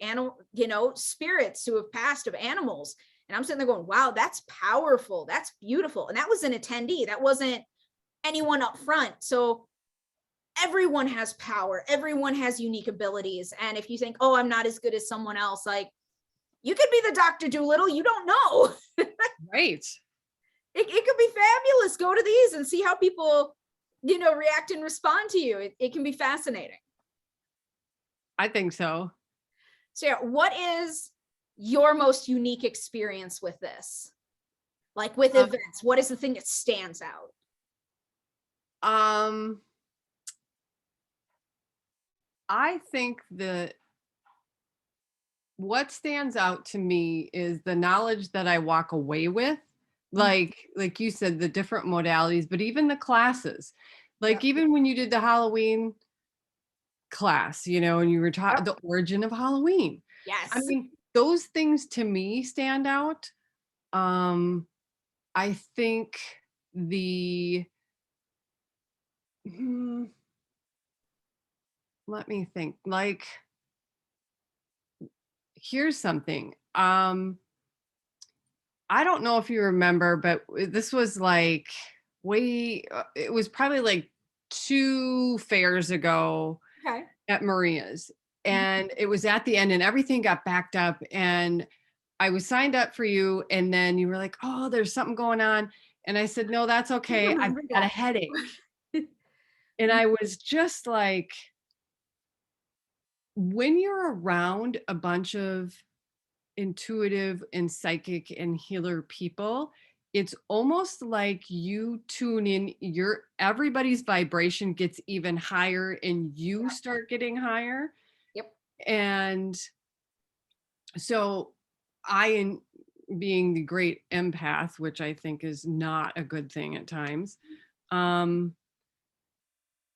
spirits who have passed of animals. And I'm sitting there going, wow, that's powerful. That's beautiful. And that was an attendee. That wasn't anyone up front. So everyone has power. Everyone has unique abilities. And if you think, oh, I'm not as good as someone else, like you could be the Dr. Dolittle. You don't know. Right. It could be fabulous. Go to these and see how people, react and respond to you. It can be fascinating. I think so. So yeah, what is your most unique experience with this? Like with events, what is the thing that stands out? I think that what stands out to me is the knowledge that I walk away with. Like you said, the different modalities, but even the classes, even when you did the Halloween class, and you were taught the origin of Halloween. Yes. I mean, those things to me stand out. I think let me think, here's something. I don't know if you remember, but this was it was probably 2 fairs ago. Okay. At Maria's, and it was at the end and everything got backed up and I was signed up for you and then you were like, oh, there's something going on. And I said, no, that's okay. I've got a headache. And I was just like, when you're around a bunch of intuitive and psychic and healer people, it's almost like you tune in, everybody's vibration gets even higher and you start getting higher. Yep. And so being the great empath, which I think is not a good thing at times, I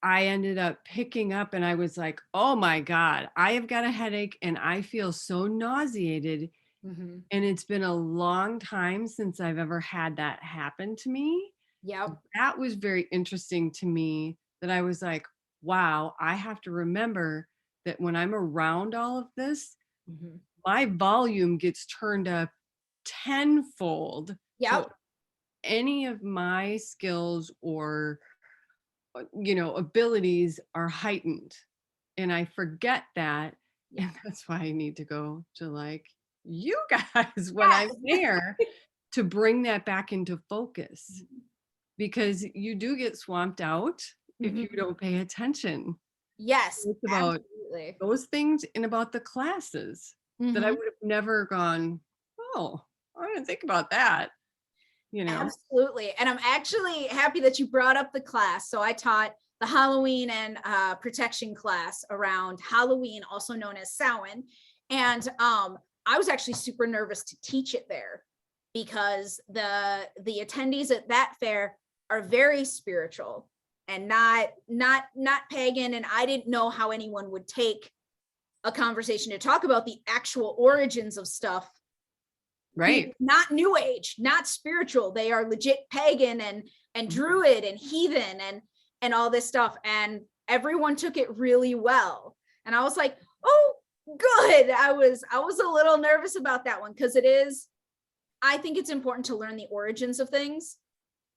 ended up picking up and I was like, oh my God, I have got a headache and I feel so nauseated. Mm-hmm. And it's been a long time since I've ever had that happen to me. Yep. That was very interesting to me, that I was like, wow, I have to remember that when I'm around all of this, mm-hmm. my volume gets turned up tenfold. Yep. So any of my skills or, abilities are heightened. And I forget that. And that's why I need to go to you guys when I'm there to bring that back into focus, because you do get swamped out if you don't pay attention. Yes, it's about absolutely. Those things and about the classes that I would have never gone, oh, I didn't think about that. Absolutely. And I'm actually happy that you brought up the class. So I taught the Halloween and protection class around Halloween, also known as Samhain. And I was actually super nervous to teach it there because the attendees at that fair are very spiritual and not pagan. And I didn't know how anyone would take a conversation to talk about the actual origins of stuff. Right. Not new age, not spiritual. They are legit pagan and druid and heathen and all this stuff. And everyone took it really well. And I was like, oh, good. I was a little nervous about that one because I think it's important to learn the origins of things.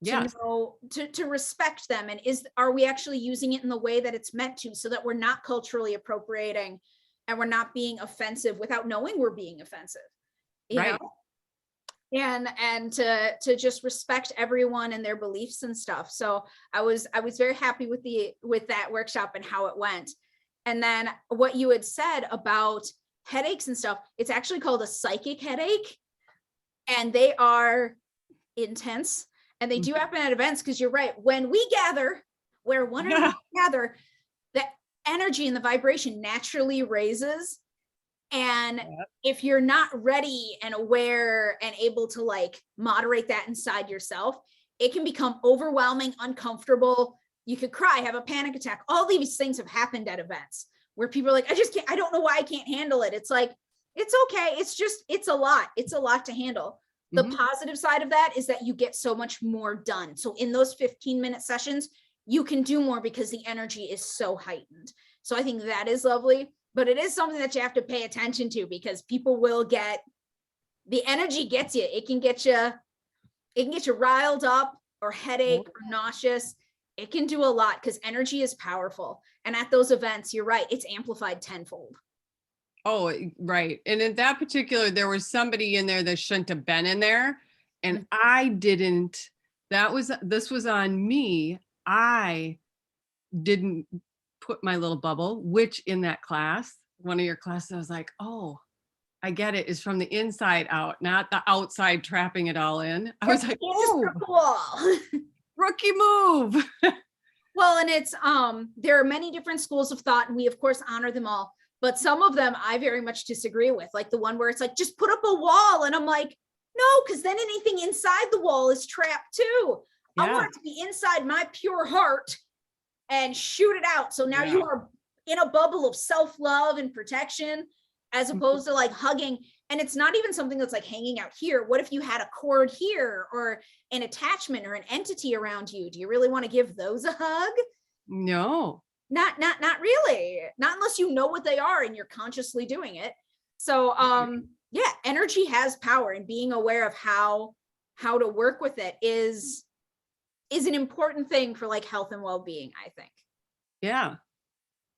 To know, to respect them. And are we actually using it in the way that it's meant to, so that we're not culturally appropriating and we're not being offensive without knowing we're being offensive, you know? And to just respect everyone and their beliefs and stuff. So I was very happy with that workshop and how it went. And then what you had said about headaches and stuff, it's actually called a psychic headache, and they are intense. And they do happen at events, because you're right. When we gather, where one or more gather, the energy and the vibration naturally raises. And if you're not ready and aware and able to like moderate that inside yourself, it can become overwhelming, uncomfortable. You could cry, have a panic attack. All these things have happened at events where people are like, I just can't, I don't know why I can't handle it. It's like, it's okay. It's just, it's a lot. It's a lot to handle. The positive side of that is that you get so much more done. So in those 15-minute sessions, you can do more because the energy is so heightened. So I think that is lovely, but it is something that you have to pay attention to, because people will get, the energy gets you. It can get you riled up or headache or nauseous. It can do a lot because energy is powerful. And at those events, you're right, it's amplified tenfold. Oh, right. And in that particular, there was somebody in there that shouldn't have been in there. And I didn't, this was on me. I didn't put my little bubble, which in that class, one of your classes, I was like, oh, I get it. It's from the inside out, not the outside trapping it all in. I was like, oh, cool. Rookie move. Well, and it's, there are many different schools of thought, and we of course honor them all, but some of them I very much disagree with, like the one where it's like, just put up a wall. And I'm like, no, because then anything inside the wall is trapped too. I want it to be inside my pure heart and shoot it out. So now you are in a bubble of self-love and protection, as opposed to like hugging. And it's not even something that's like hanging out here. What if you had a cord here or an attachment or an entity around you? Do you really want to give those a hug? No. Not really. Not unless you know what they are and you're consciously doing it. So yeah, energy has power, and being aware of how to work with it is an important thing for like health and well-being, I think. Yeah.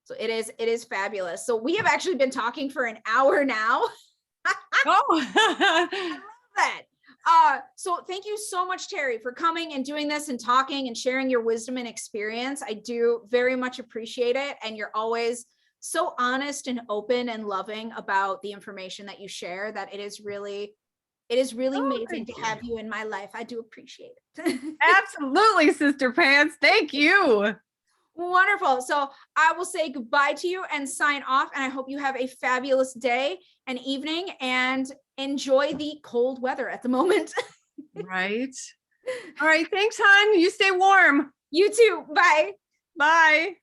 So it is fabulous. So we have actually been talking for an hour now. Oh, I love that. So thank you so much, Terry, for coming and doing this and talking and sharing your wisdom and experience. I do very much appreciate it. And you're always so honest and open and loving about the information that you share, that it is really amazing to have you in my life. I do appreciate it. Absolutely, Sister Pants. Thank you. Wonderful. So I will say goodbye to you and sign off. And I hope you have a fabulous day and evening and enjoy the cold weather at the moment. Right. All right. Thanks, hon. You stay warm. You too. Bye. Bye.